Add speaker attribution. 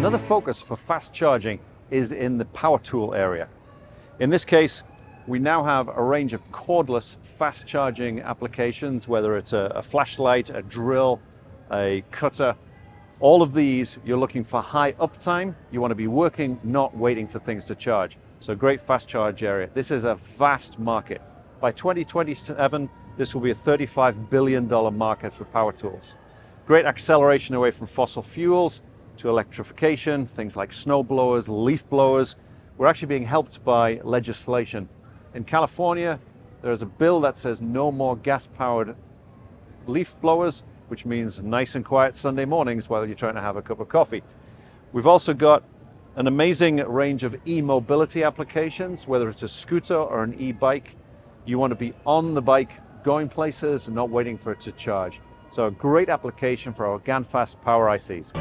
Speaker 1: Another focus for fast charging is in the power tool area. In this case, we now have a range of cordless fast charging applications, whether it's a flashlight, a drill, a cutter. All of these, you're looking for high uptime. You want to be working, not waiting for things to charge. So great fast charge area. This is a vast market. By 2027, this will be a $35 billion market for power tools. Great acceleration away from fossil fuels to electrification, things like snow blowers, leaf blowers. We're actually being helped by legislation. In California, there's a bill that says no more gas-powered leaf blowers, which means nice and quiet Sunday mornings while you're trying to have a cup of coffee. We've also got an amazing range of e-mobility applications, whether it's a scooter or an e-bike. You want to be on the bike, going places, and not waiting for it to charge. So a great application for our GaN fast power ICs.